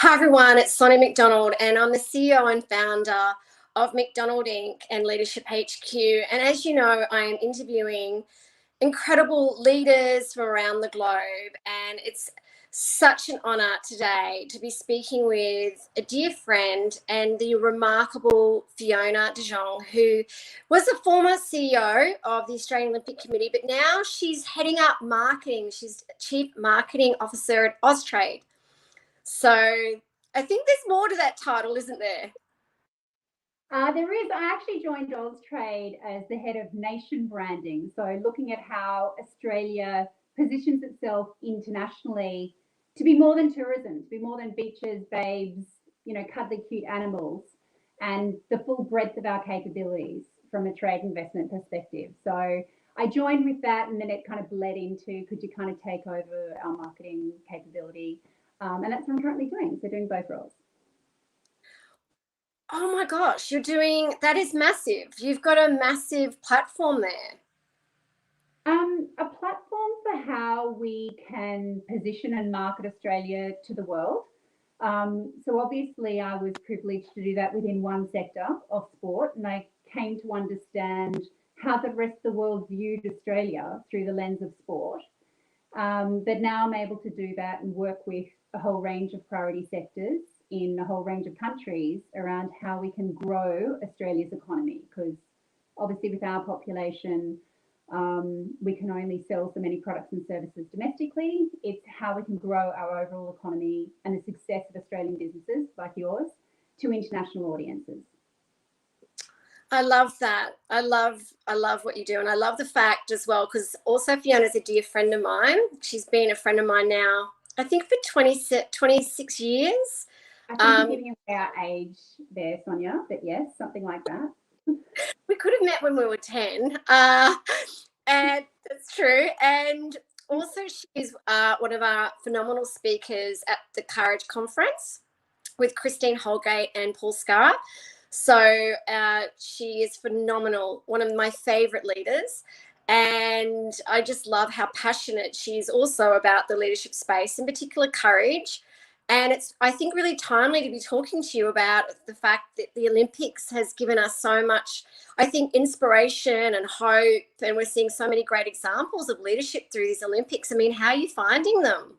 Hi everyone, it's Sonia McDonald and I'm the CEO and founder of McDonald Inc. and Leadership HQ. And as you know, I am interviewing incredible leaders from around the globe, and it's such an honour today to be speaking with a dear friend and the remarkable Fiona de Jong, who was the former CEO of the Australian Olympic Committee, but now she's heading up marketing. She's Chief Marketing Officer at Austrade. So I think there's more to that title, isn't there? There is. I actually joined Austrade as the head of nation branding. So looking at how Australia positions itself internationally to be more than tourism, to be more than beaches, babes, cuddly cute animals, and the full breadth of our capabilities from a trade investment perspective. So I joined with that, and then it kind of bled into, could you kind of take over our marketing capability? And that's what I'm currently doing. So doing both roles. Oh my gosh, that is massive. You've got a massive platform there. A platform for how we can position and market Australia to the world. So obviously I was privileged to do that within one sector of sport, and I came to understand how the rest of the world viewed Australia through the lens of sport. But now I'm able to do that and work with a whole range of priority sectors in a whole range of countries around how we can grow Australia's economy, because obviously with our population, we can only sell so many products and services domestically. It's how we can grow our overall economy and the success of Australian businesses like yours to international audiences. I love that. I love what you do, and I love the fact as well, because also Fiona's a dear friend of mine. She's been a friend of mine now, I think, for 26 years. I think you're giving away our age there, Sonia, but yes, something like that. We could have met when we were 10, and that's true. And also, she's one of our phenomenal speakers at the Courage Conference with Christine Holgate and Paul Scarra. So she is phenomenal, one of my favorite leaders. And I just love how passionate she is also about the leadership space, in particular courage. And it's, I think, really timely to be talking to you about the fact that the Olympics has given us so much, I think, inspiration and hope. And we're seeing so many great examples of leadership through these Olympics. I mean, how are you finding them?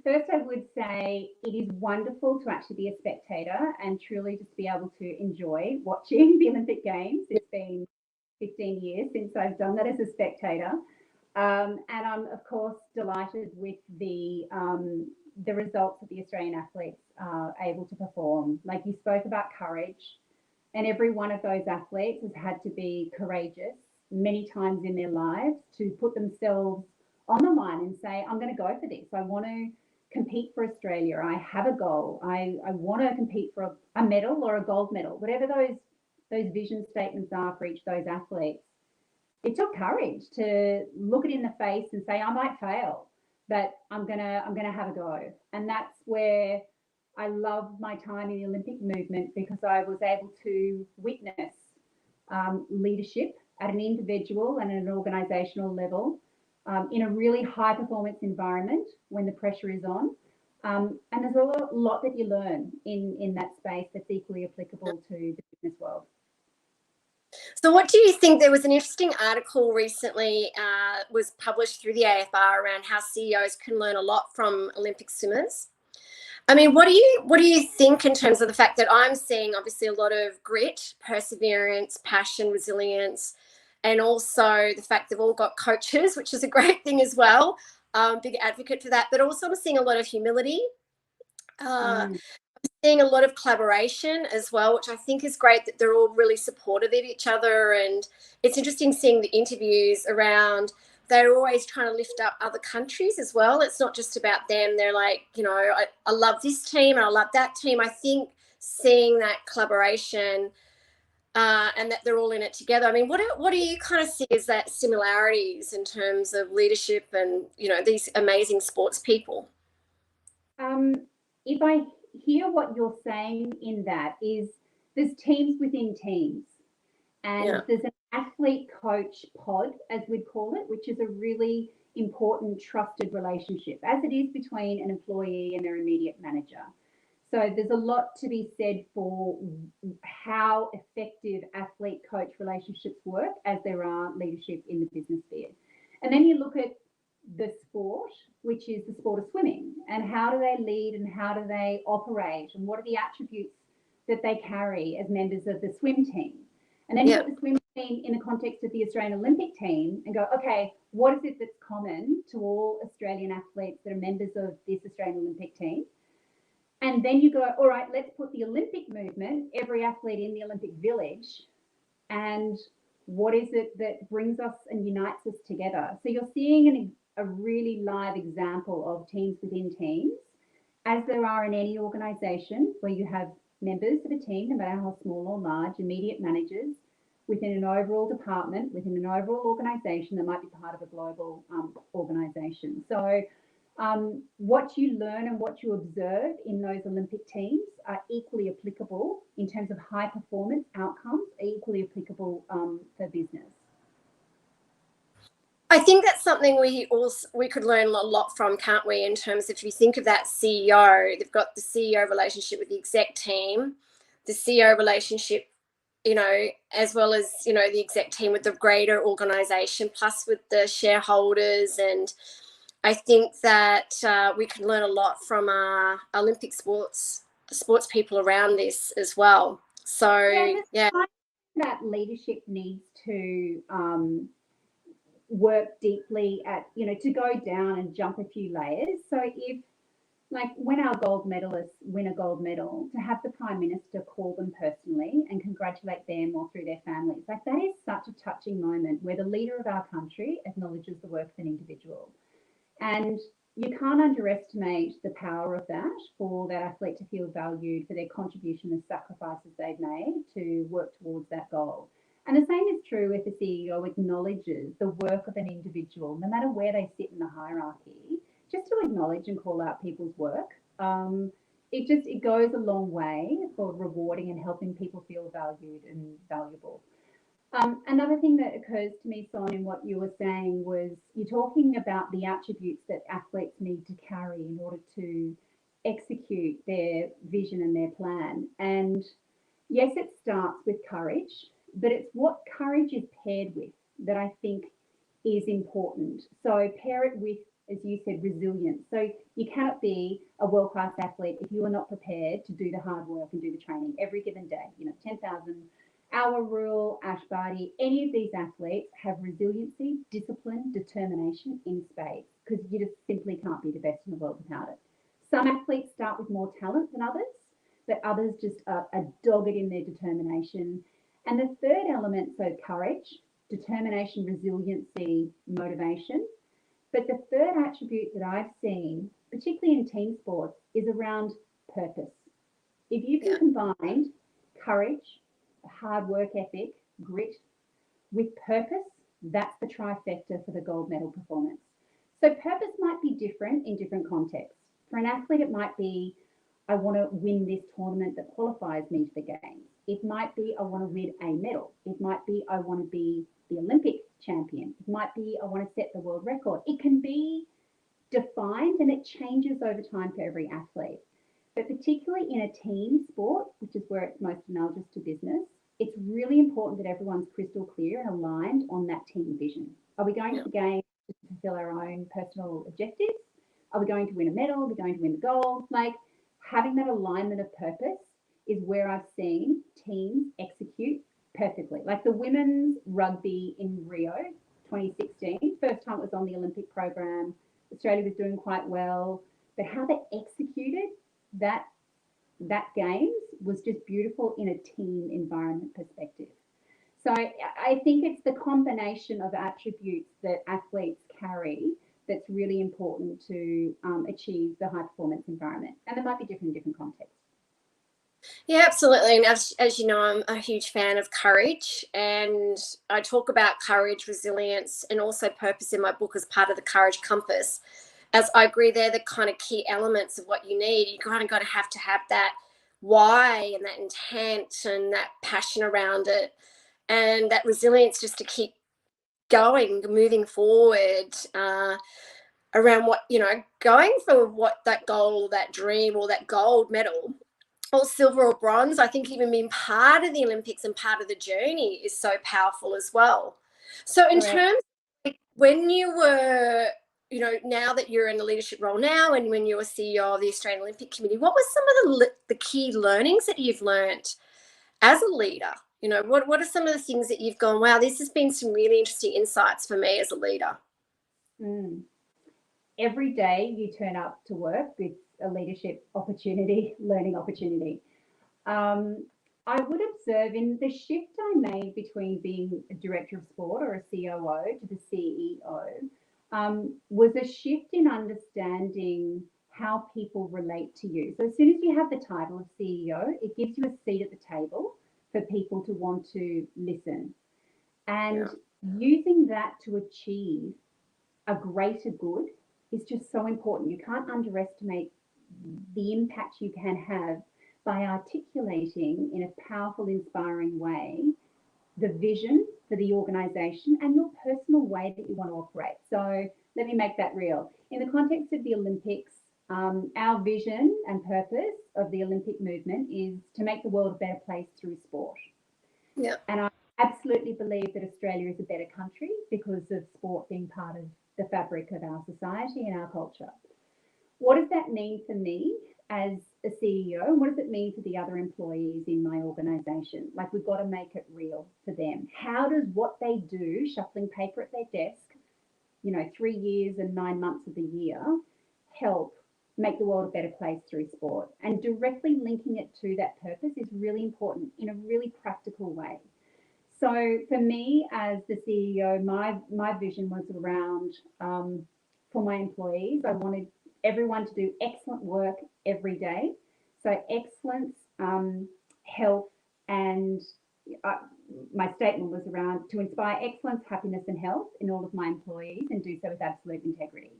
First, I would say it is wonderful to actually be a spectator and truly just be able to enjoy watching the Olympic Games. It's been 15 years since I've done that as a spectator. And I'm, of course, delighted with the results that the Australian athletes are able to perform. Like you spoke about courage, and every one of those athletes has had to be courageous many times in their lives to put themselves on the line and say, I'm going to go for this. I want to compete for Australia. I have a goal. I want to compete for a medal or a gold medal, whatever those vision statements are for each of those athletes. It took courage to look it in the face and say, I might fail, but I'm gonna have a go. And that's where I love my time in the Olympic movement, because I was able to witness leadership at an individual and at an organizational level in a really high performance environment when the pressure is on. And there's a lot that you learn in that space that's equally applicable to the business world. So what do you think? There was an interesting article recently was published through the AFR around how CEOs can learn a lot from Olympic swimmers. I mean, what do you think in terms of the fact that I'm seeing obviously a lot of grit, perseverance, passion, resilience, and also the fact they've all got coaches, which is a great thing as well. Big advocate for that, but also I'm seeing a lot of humility. Seeing a lot of collaboration as well, which I think is great, that they're all really supportive of each other. And it's interesting seeing the interviews around, they're always trying to lift up other countries as well. It's not just about them. They're like, I love this team and I love that team. I think seeing that collaboration and that they're all in it together. I mean, what do you kind of see as that similarities in terms of leadership and, these amazing sports people? If I hear what you're saying in that is, there's teams within teams, and there's an athlete coach pod, as we'd call it, which is a really important, trusted relationship, as it is between an employee and their immediate manager. So there's a lot to be said for how effective athlete-coach relationships work as there are leadership in the business sphere. And then you look at the sport, which is the sport of swimming, and how do they lead and how do they operate and what are the attributes that they carry as members of the swim team. And then you put the swim team in the context of the Australian Olympic team and go, okay, what is it that's common to all Australian athletes that are members of this Australian Olympic team? And then you go, all right, let's put the Olympic movement, every athlete in the Olympic village, and what is it that brings us and unites us together? So you're seeing a really live example of teams within teams, as there are in any organisation where you have members of a team, no matter how small or large, immediate managers, within an overall department, within an overall organisation that might be part of a global organisation. So what you learn and what you observe in those Olympic teams are equally applicable in terms of high performance outcomes, are equally applicable for business. I think that's something we could learn a lot from, can't we? In terms of, if you think of that CEO, they've got the CEO relationship with the exec team, the CEO relationship, as well as, the exec team with the greater organisation, plus with the shareholders. And I think that we can learn a lot from our Olympic sports people around this as well. So, yeah. That leadership needs to work deeply at, to go down and jump a few layers. So if, like, when our gold medalists win a gold medal, to have the Prime Minister call them personally and congratulate them or through their families, like, that is such a touching moment where the leader of our country acknowledges the work of an individual. And you can't underestimate the power of that for that athlete to feel valued for their contribution and sacrifices they've made to work towards that goal. And the same is true if the CEO acknowledges the work of an individual, no matter where they sit in the hierarchy, just to acknowledge and call out people's work. It goes a long way for rewarding and helping people feel valued and valuable. Another thing that occurs to me, Son, in what you were saying was you're talking about the attributes that athletes need to carry in order to execute their vision and their plan. And yes, it starts with courage, but it's what courage is paired with that I think is important. So pair it with, as you said, resilience. So you cannot be a world-class athlete if you are not prepared to do the hard work and do the training every given day. 10,000 hour rule, Ash Barty, any of these athletes have resiliency, discipline, determination in spades, because you just simply can't be the best in the world without it. Some athletes start with more talent than others, but others just are dogged in their determination. And the third element, so courage, determination, resiliency, motivation. But the third attribute that I've seen, particularly in team sports, is around purpose. If you can combine courage, hard work ethic, grit, with purpose, that's the trifecta for the gold medal performance. So purpose might be different in different contexts. For an athlete, it might be, I want to win this tournament that qualifies me to the games. It might be, I want to win a medal. It might be, I want to be the Olympic champion. It might be, I want to set the world record. It can be defined and it changes over time for every athlete. But particularly in a team sport, which is where it's most analogous to business, it's really important that everyone's crystal clear and aligned on that team vision. Are we going to the game to fulfill our own personal objectives? Are we going to win a medal? Are we going to win the gold? Like, having that alignment of purpose is where I've seen teams execute perfectly. Like the women's rugby in Rio 2016, first time it was on the Olympic program, Australia was doing quite well, but how they executed that games was just beautiful in a team environment perspective. So I think it's the combination of attributes that athletes carry that's really important to achieve the high performance environment. And they might be different in different contexts. Yeah, absolutely. And as you know, I'm a huge fan of courage, and I talk about courage, resilience, and also purpose in my book as part of the Courage Compass. As I agree, they're the kind of key elements of what you need. You kind of got to have that why and that intent and that passion around it, and that resilience just to keep moving forward around what, going for what that goal or that dream or that gold medal or silver or bronze. I think even being part of the Olympics and part of the journey is so powerful as well. So in terms of when you were, now that you're in a leadership role now, and when you were CEO of the Australian Olympic Committee, what were some of the key learnings that you've learned as a leader? What are some of the things that you've gone, wow, this has been some really interesting insights for me as a leader? Every day you turn up to work with a leadership opportunity, learning opportunity. I would observe in the shift I made between being a director of sport or a COO to the CEO was a shift in understanding how people relate to you. So as soon as you have the title of CEO, it gives you a seat at the table for people to want to listen. And using that to achieve a greater good is just so important. You can't underestimate the impact you can have by articulating in a powerful, inspiring way the vision for the organisation and your personal way that you want to operate. So let me make that real. In the context of the Olympics, our vision and purpose of the Olympic movement is to make the world a better place through sport. Yeah. And I absolutely believe that Australia is a better country because of sport being part of the fabric of our society and our culture. What does that mean for me as a CEO? And what does it mean for the other employees in my organisation? Like, we've got to make it real for them. How does what they do, shuffling paper at their desk, 3 years and 9 months of the year, help make the world a better place through sport? And directly linking it to that purpose is really important in a really practical way. So for me as the CEO, my vision was around, for my employees, I wanted everyone to do excellent work every day. So excellence, health, and my statement was around to inspire excellence, happiness, and health in all of my employees, and do so with absolute integrity.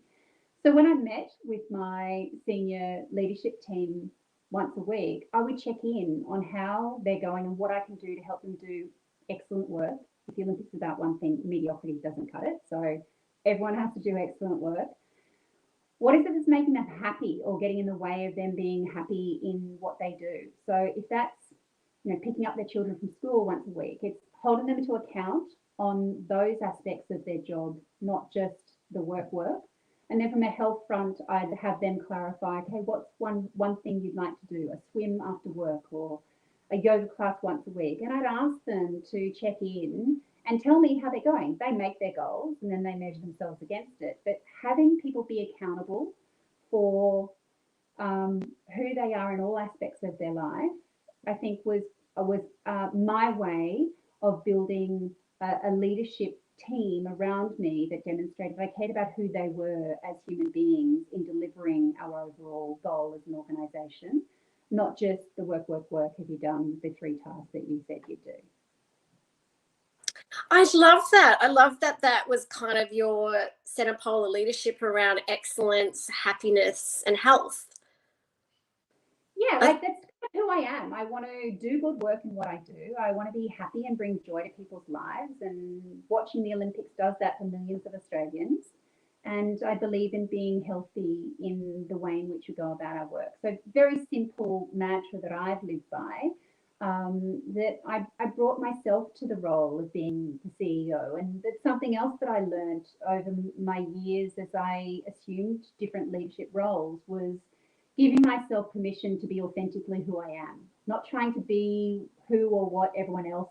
So when I met with my senior leadership team once a week, I would check in on how they're going and what I can do to help them do excellent work. If the Olympics is about one thing, mediocrity doesn't cut it. So everyone has to do excellent work. What is it that's making them happy or getting in the way of them being happy in what they do? So if that's, picking up their children from school once a week, it's holding them to account on those aspects of their job, not just the work. And then from a health front, I'd have them clarify, okay, what's one thing you'd like to do? A swim after work or a yoga class once a week. And I'd ask them to check in and tell me how they're going. They make their goals and then they measure themselves against it. But having people be accountable for who they are in all aspects of their life, I think was my way of building a leadership team around me that demonstrated I cared about who they were as human beings in delivering our overall goal as an organisation, not just the work, have you done the 3 tasks that you said you'd do. I love that. I love that that was kind of your centre pole of leadership around excellence, happiness, and health. Yeah, like that's who I am. I want to do good work in what I do. I want to be happy and bring joy to people's lives. And watching the Olympics does that for millions of Australians. And I believe in being healthy in the way in which we go about our work. So very simple mantra that I've lived by, that I brought myself to the role of being the CEO. And that's something else that I learned over my years as I assumed different leadership roles was giving myself permission to be authentically who I am, not trying to be who or what everyone else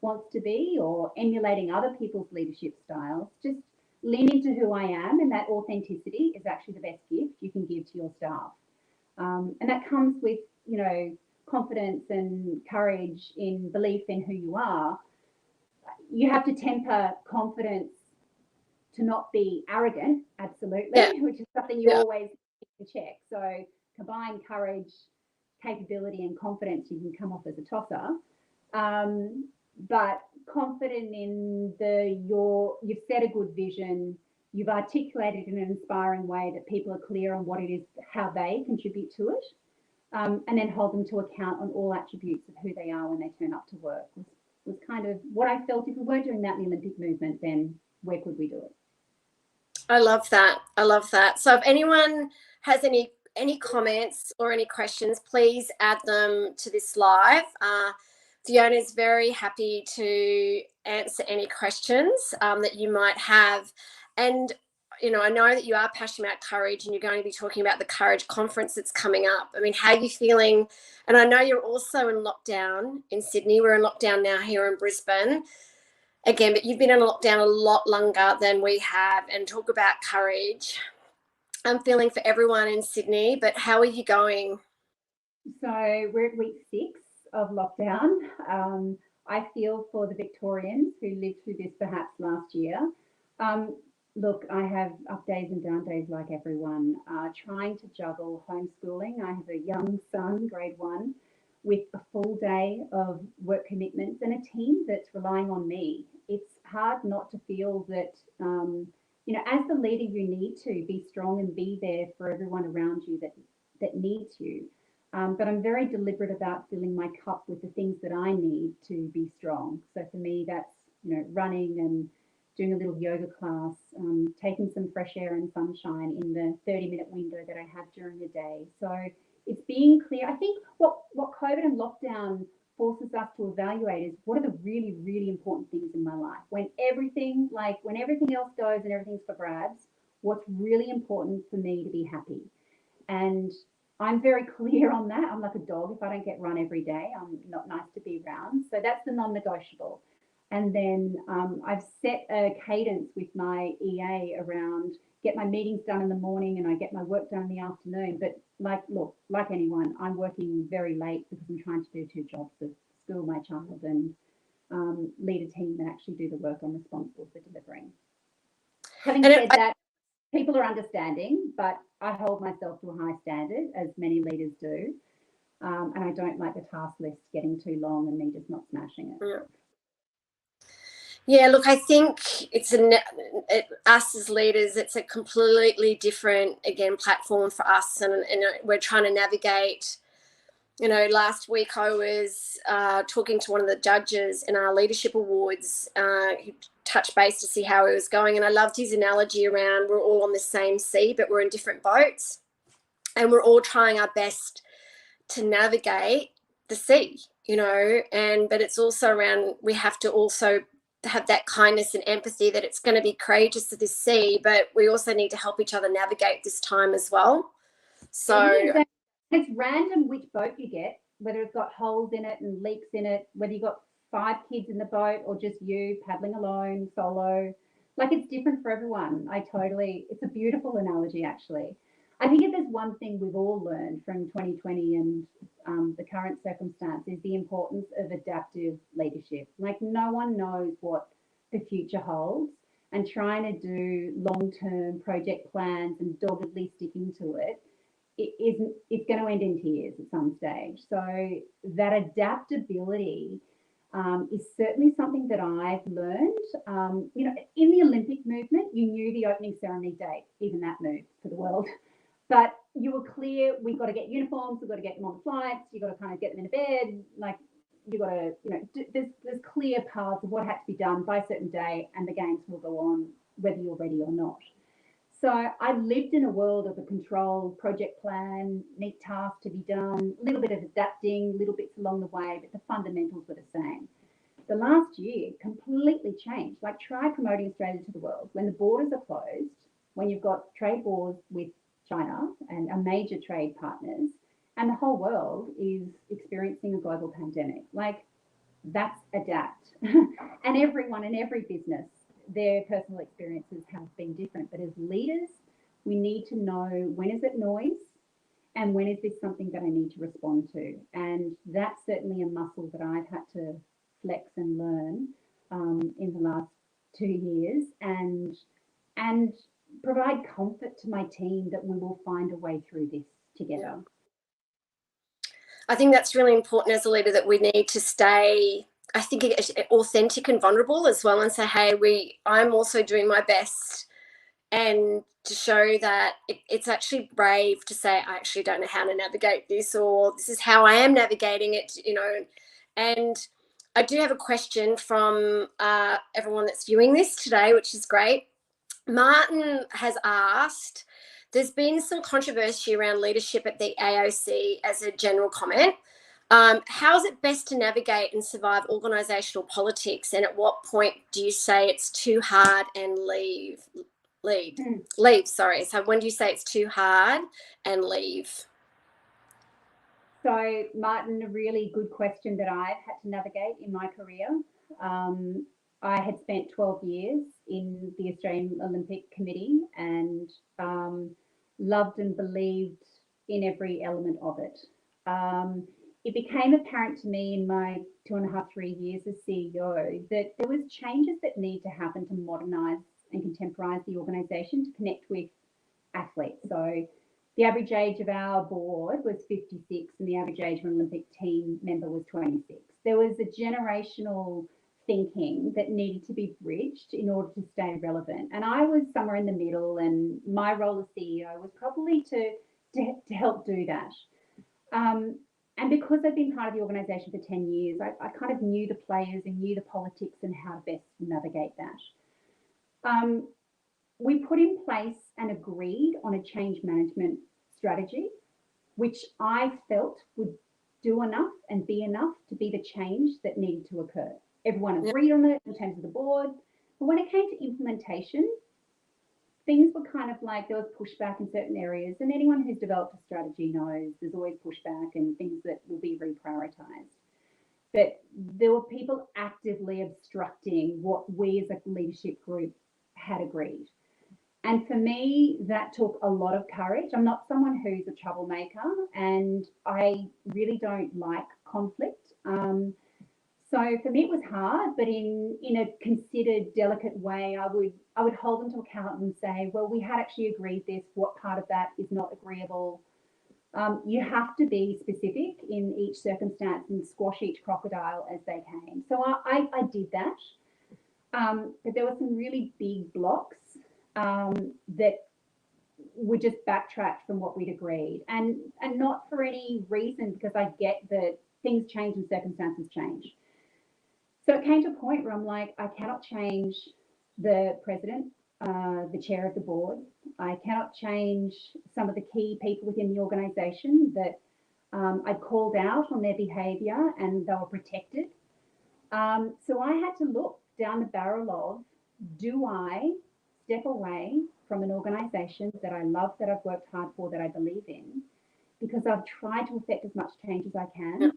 wants to be or emulating other people's leadership styles. Just lean into who I am, and that authenticity is actually the best gift you can give to your staff. And that comes with, confidence and courage in belief in who you are. You have to temper confidence to not be arrogant, absolutely, which is something you always need to check. So combine courage, capability, and confidence, you can come off as a tosser. But confident in you've set a good vision, you've articulated in an inspiring way that people are clear on what it is, how they contribute to it, and then hold them to account on all attributes of who they are when they turn up to work was kind of what I felt. If we weren't doing that in the Olympic movement, then where could we do it? I love that. I love that. So if anyone has any comments or any questions, please add them to this live. Fiona is very happy to answer any questions that you might have. And, you know, I know that you are passionate about courage, and you're going to be talking about the Courage Conference that's coming up. I mean, how are you feeling? And I know you're also in lockdown in Sydney. We're in lockdown now here in Brisbane. Again, but you've been in lockdown a lot longer than we have. And talk about courage. I'm feeling for everyone in Sydney, but how are you going? So we're at week 6 of lockdown. I feel for the Victorians who lived through this perhaps last year. Look, I have up days and down days like everyone, trying to juggle homeschooling. I have a young son, grade 1, with a full day of work commitments and a team that's relying on me. It's hard not to feel that, you know, as the leader, you need to be strong and be there for everyone around you that needs you. But I'm very deliberate about filling my cup with the things that I need to be strong. So for me, that's, you know, running and doing a little yoga class, taking some fresh air and sunshine in the 30-minute window that I have during the day. So it's being clear. I think what COVID and lockdown forces us to evaluate is what are the really, really important things in my life. When everything else goes and everything's for grabs, what's really important for me to be happy. And I'm very clear on that. I'm like a dog. If I don't get run every day, I'm not nice to be around. So that's the non-negotiable. And then I've set a cadence with my EA around get my meetings done in the morning and I get my work done in the afternoon. But like anyone, I'm working very late because I'm trying to do 2 jobs of school my child and lead a team and actually do the work I'm responsible for delivering. Having said that, people are understanding, but I hold myself to a high standard, as many leaders do. And I don't like the task list getting too long and me just not smashing it. Yeah, look, I think us as leaders, it's a completely different, again, platform for us. And we're trying to navigate, you know, last week I was talking to one of the judges in our leadership awards who touched base to see how it was going. And I loved his analogy around we're all on the same sea, but we're in different boats. And we're all trying our best to navigate the sea, you know, but it's also around we have to also have that kindness and empathy that it's going to be courageous to this sea, but we also need to help each other navigate this time as well. So it's random which boat you get, whether it's got holes in it and leaks in it, whether you've got 5 kids in the boat or just you paddling alone, solo. Like, it's different for everyone. It's a beautiful analogy, actually. I think if there's one thing we've all learned from 2020 and the current circumstance is the importance of adaptive leadership. Like, no one knows what the future holds, and trying to do long-term project plans and doggedly sticking to it, it's going to end in tears at some stage. So that adaptability is certainly something that I've learned. You know, in the Olympic movement, you knew the opening ceremony date, even that moved for the world. But you were clear, we've got to get uniforms, we've got to get them on flights, you've got to kind of get them in bed, like you've got to, you know, there's clear paths of what had to be done by a certain day, and the games will go on whether you're ready or not. So I lived in a world of a controlled project plan, neat tasks to be done, a little bit of adapting, little bits along the way, but the fundamentals were the same. The last year completely changed. Like, try promoting Australia to the world when the borders are closed, when you've got trade wars with China and our major trade partners, and the whole world is experiencing a global pandemic. Like, that's adapt. And everyone in every business, their personal experiences have been different. But as leaders, we need to know, when is it noise and when is this something that I need to respond to? And that's certainly a muscle that I've had to flex and learn in the last 2 years, and provide comfort to my team that we will find a way through this together. Yeah. I think that's really important as a leader, that we need to stay, I think, authentic and vulnerable as well, and say, hey, I'm also doing my best, and to show that it's actually brave to say, I actually don't know how to navigate this, or this is how I am navigating it, you know. And I do have a question from everyone that's viewing this today, which is great. Martin has asked, there's been some controversy around leadership at the AOC as a general comment. How is it best to navigate and survive organisational politics? And at what point do you say it's too hard and leave? Sorry. So when do you say it's too hard and leave? So, Martin, a really good question that I've had to navigate in my career. I had spent 12 years in the Australian Olympic Committee and loved and believed in every element of it. It became apparent to me in my 2.5, 3 years as CEO that there was changes that need to happen to modernise and contemporise the organisation to connect with athletes. So the average age of our board was 56 and the average age of an Olympic team member was 26. There was a generational thinking that needed to be bridged in order to stay relevant. And I was somewhere in the middle, and my role as CEO was probably to help do that. And because I've been part of the organisation for 10 years, I kind of knew the players and knew the politics and how to best navigate that. We put in place and agreed on a change management strategy, which I felt would do enough and be enough to be the change that needed to occur. Everyone agreed on it in terms of the board. But when it came to implementation, things were kind of like there was pushback in certain areas. And anyone who's developed a strategy knows there's always pushback and things that will be reprioritised. But there were people actively obstructing what we as a leadership group had agreed. And for me, that took a lot of courage. I'm not someone who's a troublemaker, and I really don't like conflict. So for me, it was hard, but in a considered, delicate way, I would hold them to account and say, well, we had actually agreed this. What part of that is not agreeable? You have to be specific in each circumstance and squash each crocodile as they came. So I did that. But there were some really big blocks that were just backtracked from what we'd agreed, and not for any reason, because I get that things change and circumstances change. So it came to a point where I'm like, I cannot change the president, the chair of the board. I cannot change some of the key people within the organisation that I called out on their behaviour and they were protected. So I had to look down the barrel of, do I step away from an organisation that I love, that I've worked hard for, that I believe in, because I've tried to affect as much change as I can,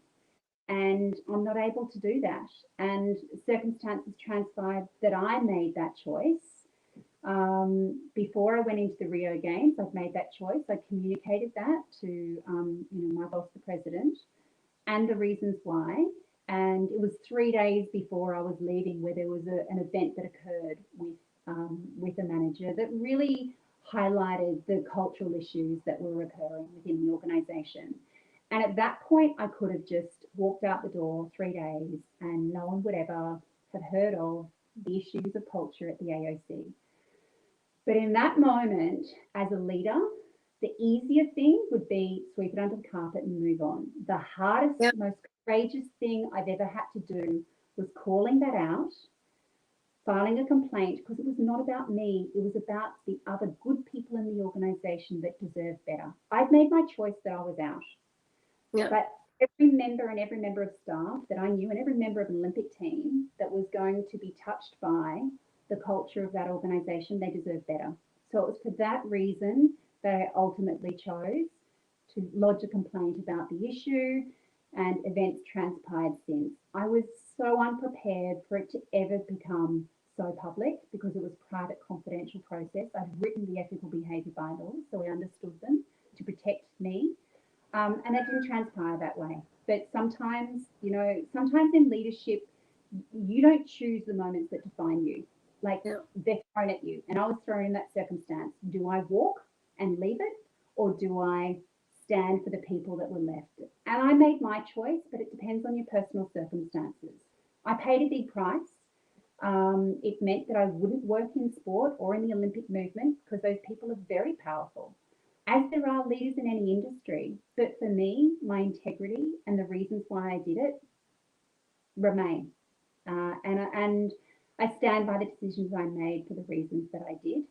and I'm not able to do that. And circumstances transpired that I made that choice. Before I went into the Rio Games, I've made that choice. I communicated that to my boss, the president, and the reasons why. And it was 3 days before I was leaving where there was an event that occurred with a manager that really highlighted the cultural issues that were occurring within the organisation. And at that point, I could have just walked out the door 3 days and no one would ever have heard of the issues of culture at the AOC. But in that moment, as a leader, the easier thing would be sweep it under the carpet and move on. The hardest, most courageous thing I've ever had to do was calling that out, filing a complaint, because it was not about me. It was about the other good people in the organisation that deserve better. I'd made my choice that I was out. Yeah. But every member of staff that I knew, and every member of an Olympic team that was going to be touched by the culture of that organisation, they deserve better. So it was for that reason that I ultimately chose to lodge a complaint about the issue, and events transpired since. I was so unprepared for it to ever become so public, because it was private, confidential process. I'd written the ethical behaviour bylaws, so I understood them to protect me. And that didn't transpire that way. But sometimes, sometimes in leadership, you don't choose the moments that define you. Like, they're thrown at you. And I was thrown in that circumstance. Do I walk and leave it, or do I stand for the people that were left? And I made my choice, but it depends on your personal circumstances. I paid a big price. It meant that I wouldn't work in sport or in the Olympic movement, because those people are very powerful, as there are leaders in any industry. But for me, my integrity and the reasons why I did it remain. And I stand by the decisions I made for the reasons that I did.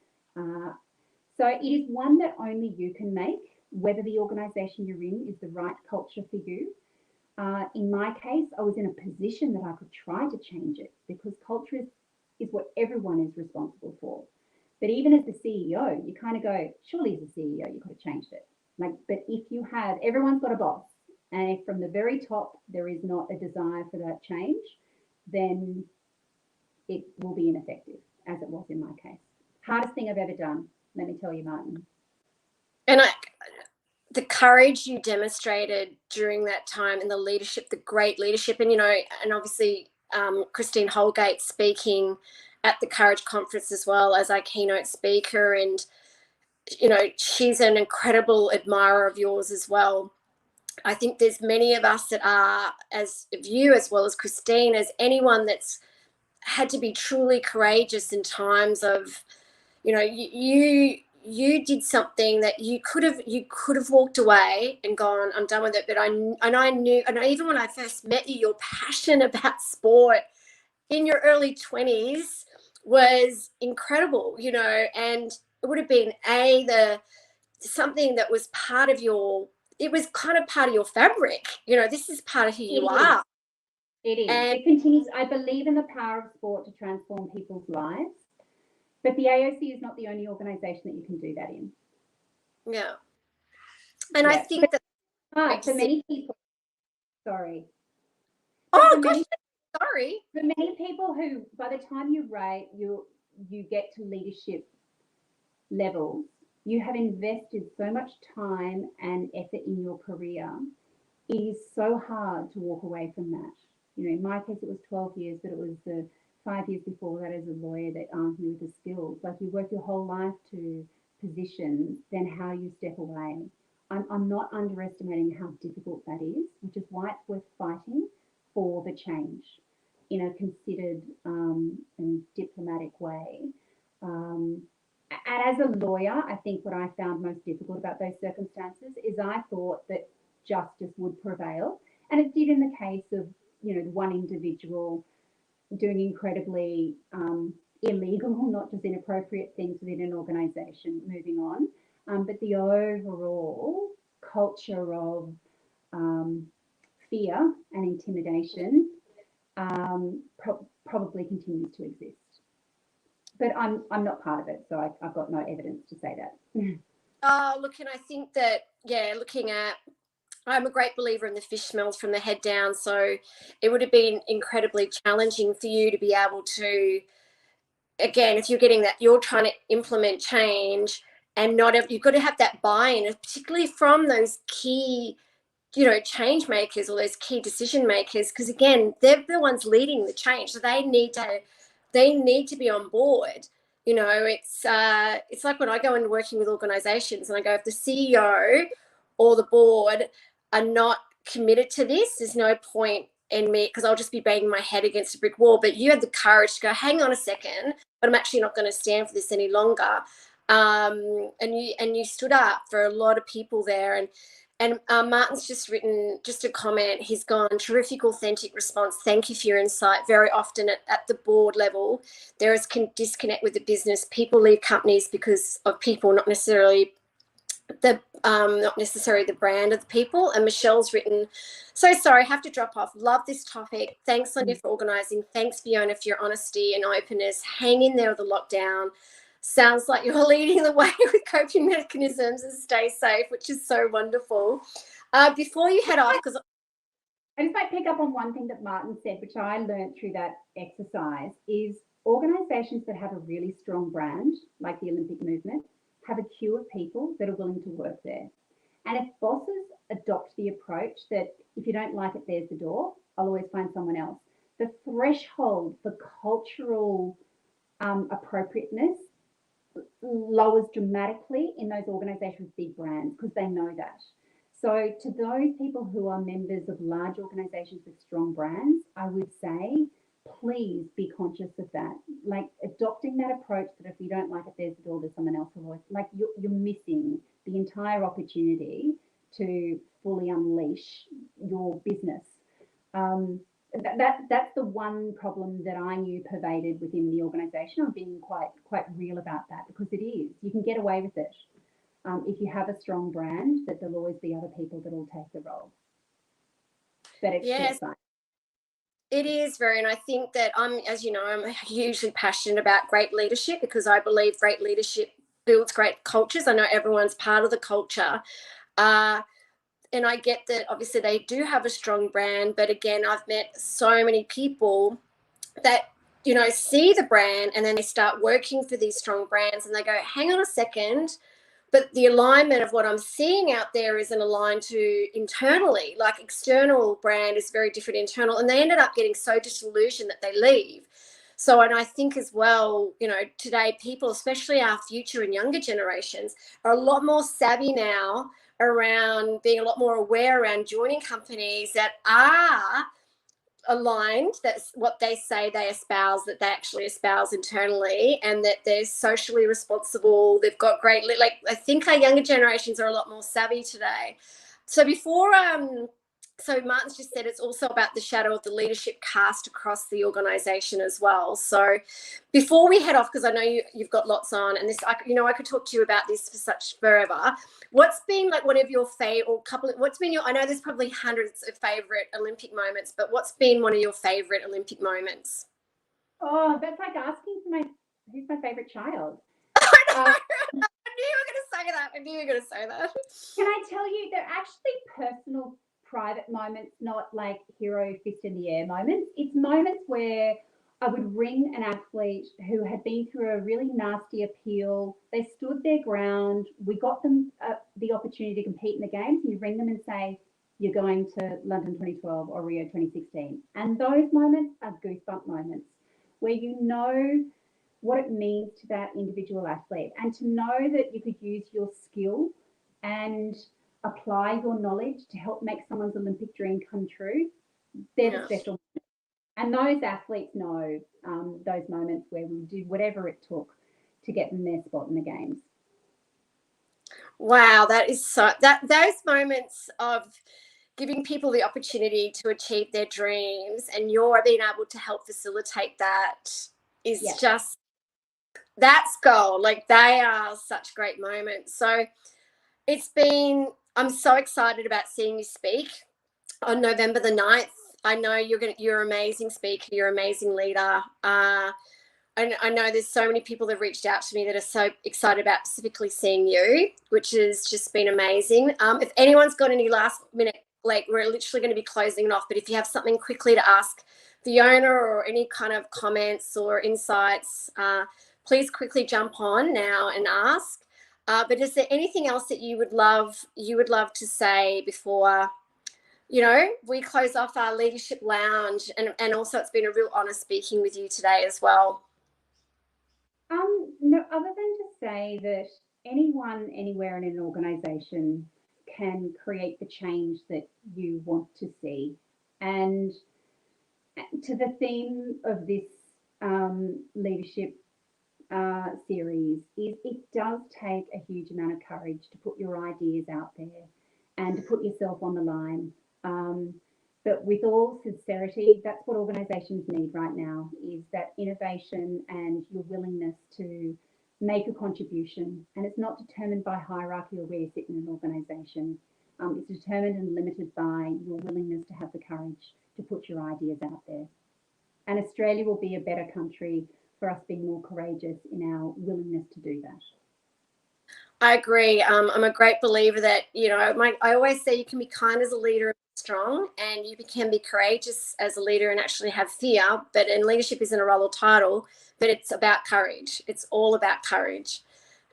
So it is one that only you can make, whether the organisation you're in is the right culture for you. In my case, I was in a position that I could try to change it because culture is what everyone is responsible for. But even as the CEO, you kind of go, surely as a CEO, you could have changed it. Like, but if you have, everyone's got a boss, and if from the very top there is not a desire for that change, then it will be ineffective, as it was in my case. Hardest thing I've ever done, let me tell you, Martin. And the courage you demonstrated during that time and the leadership, the great leadership, and, you know, and obviously Christine Holgate speaking at the Courage Conference as well as our keynote speaker. And, you know, she's an incredible admirer of yours as well. I think there's many of us that are, as of you, as well as Christine, as anyone that's had to be truly courageous in times of, you know, you did something that you could have walked away and gone, I'm done with it. But I knew, and even when I first met you, your passion about sport in your early 20s was incredible, you know, and it would have been something that was part of your, it was kind of part of your fabric, you know, this is part of who you are. It is. And it continues. I believe in the power of sport to transform people's lives, but the AOC is not the only organisation that you can do that in. yeah. And I think that for many people, sorry. Oh, gosh, sorry. For many people who, by the time you get to leadership levels, you have invested so much time and effort in your career. It is so hard to walk away from that. You know, in my case, it was 12 years, but it was the 5 years before that as a lawyer that armed me with the skills. Like, you work your whole life to position, then how you step away. I'm not underestimating how difficult that is, which is why it's worth fighting for the change in a considered and diplomatic way. And as a lawyer, I think what I found most difficult about those circumstances is I thought that justice would prevail. And it did in the case of, you know, one individual doing incredibly illegal, not just inappropriate things within an organisation, moving on. But the overall culture of fear and intimidation probably continues to exist. But I'm not part of it, so I've got no evidence to say that. Oh, look, and I think that, yeah, I'm a great believer in the fish smells from the head down. So it would have been incredibly challenging for you to be able to, again, if you're getting that, you're trying to implement change and you've got to have that buy-in, particularly from those key, you know, change makers or those key decision makers, because again, they're the ones leading the change. So they need to be on board. You know, it's like when I go and working with organizations and I go, if the CEO or the board are not committed to this, there's no point in me, because I'll just be banging my head against a brick wall. But you had the courage to go, hang on a second, but I'm actually not going to stand for this any longer. And you stood up for a lot of people there. And Martin's just written just a comment. He's gone, terrific, authentic response. Thank you for your insight. Very often at the board level, there is disconnect with the business. People leave companies because of people, not necessarily the brand of the people. And Michelle's written, so sorry, have to drop off. Love this topic. Thanks, Sonia, for organising. Thanks, Fiona, for your honesty and openness. Hang in there with the lockdown. Sounds like you're leading the way with coping mechanisms and stay safe, which is so wonderful. Before you head off, because I just might pick up on one thing that Martin said, which I learned through that exercise, is organisations that have a really strong brand, like the Olympic movement, have a queue of people that are willing to work there. And if bosses adopt the approach that if you don't like it, there's the door, I'll always find someone else, the threshold for cultural appropriateness lowers dramatically in those organisations with big brands, because they know that. So to those people who are members of large organisations with strong brands, I would say, please be conscious of that. Like, adopting that approach that if you don't like it, there's the door, there's someone else who will. Like, you're missing the entire opportunity to fully unleash your business. that's the one problem that I knew pervaded within the organisation. I'm being quite real about that, because it is. You can get away with it if you have a strong brand, that there'll always be other people that will take the role. But it's Yes, short-sighted. it is very, and I think that as you know, I'm hugely passionate about great leadership, because I believe great leadership builds great cultures. I know everyone's part of the culture. And I get that obviously they do have a strong brand, but again, I've met so many people that, you know, see the brand and then they start working for these strong brands and they go, hang on a second, but the alignment of what I'm seeing out there isn't aligned to internally. Like external brand is very different internal, and they ended up getting so disillusioned that they leave. So, and I think as well, you know, today people, especially our future and younger generations, are a lot more savvy now around being a lot more aware around joining companies that are aligned, that's what they say they espouse, that they actually espouse internally, and that they're socially responsible. They've got great, like, I think our younger generations are a lot more savvy today. So before so Martin's just said it's also about the shadow of the leadership cast across the organization as well. So before we head off, because I know you've got lots on, and this, you know, I could talk to you about this for such forever. What's been like one of your favorite, or what's been your, I know there's probably hundreds of favorite Olympic moments, but what's been one of your favorite Olympic moments? Oh, that's like asking for who's my favorite child. I knew you were going to say that. I knew you were going to say that. Can I tell you, they're actually personal, private moments, not like hero fist in the air moments. It's moments where I would ring an athlete who had been through a really nasty appeal. They stood their ground. We got them the opportunity to compete in the games. And you ring them and say, you're going to London 2012 or Rio 2016. And those moments are goosebump moments where you know what it means to that individual athlete, and to know that you could use your skill and apply your knowledge to help make someone's Olympic dream come true. They're the special moments. And those athletes know those moments where we do whatever it took to get them their spot in the games. Wow, that is so, that those moments of giving people the opportunity to achieve their dreams, and you're being able to help facilitate that is just, that's gold. Like, they are such great moments. So it's been, I'm so excited about seeing you speak on November the 9th. I know you're an amazing speaker, you're an amazing leader. I know there's so many people that have reached out to me that are so excited about specifically seeing you, which has just been amazing. If anyone's got any last minute, like, we're literally going to be closing it off, but if you have something quickly to ask Fiona or any kind of comments or insights, please quickly jump on now and ask. But is there anything else that you would love to say before, you know, we close off our leadership lounge? And also, it's been a real honor speaking with you today as well. No, other than to say that anyone, anywhere in an organisation can create the change that you want to see. And to the theme of this leadership series, is it does take a huge amount of courage to put your ideas out there and to put yourself on the line. But with all sincerity, that's what organisations need right now, is that innovation and your willingness to make a contribution. And it's not determined by hierarchy or where you sit in an organisation. It's determined and limited by your willingness to have the courage to put your ideas out there. And Australia will be a better country for us being more courageous in our willingness to do that. I agree. I'm a great believer that, you know, I always say you can be kind as a leader and strong, and you can be courageous as a leader and actually have fear. But in leadership isn't a role or title, but it's about courage. It's all about courage.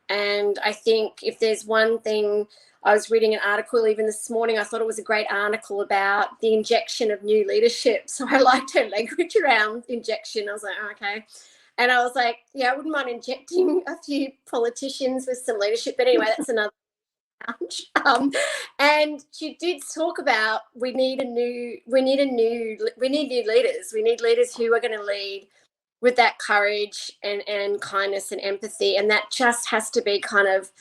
And I think if there's one thing, I was reading an article even this morning, I thought it was a great article about the injection of new leadership. So I liked her language around injection. I was like, oh, okay. And I was like, yeah, I wouldn't mind injecting a few politicians with some leadership. But anyway, that's another challenge. And she did talk about we need new leaders. We need leaders who are going to lead with that courage and kindness and empathy. And that just has to be kind of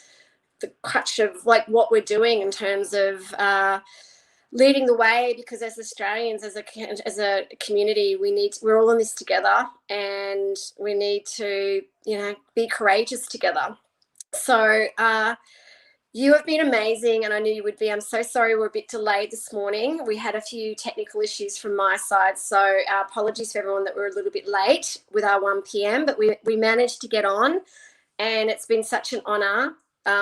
the crutch of like what we're doing in terms of leading the way, because as Australians, as a community, we're all in this together, and we need to, be courageous together. So you have been amazing, and I knew you would be. I'm so sorry we're a bit delayed this morning. We had a few technical issues from my side, so our apologies for everyone that we're a little bit late with our 1 p.m, but we managed to get on, and it's been such an honour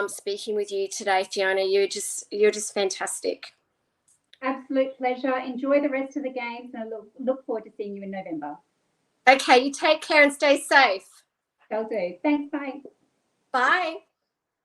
speaking with you today, Fiona. You're just fantastic. Absolute pleasure. Enjoy the rest of the games, and I look forward to seeing you in November. Okay, you take care and stay safe. Shall do. Thanks, bye. Bye.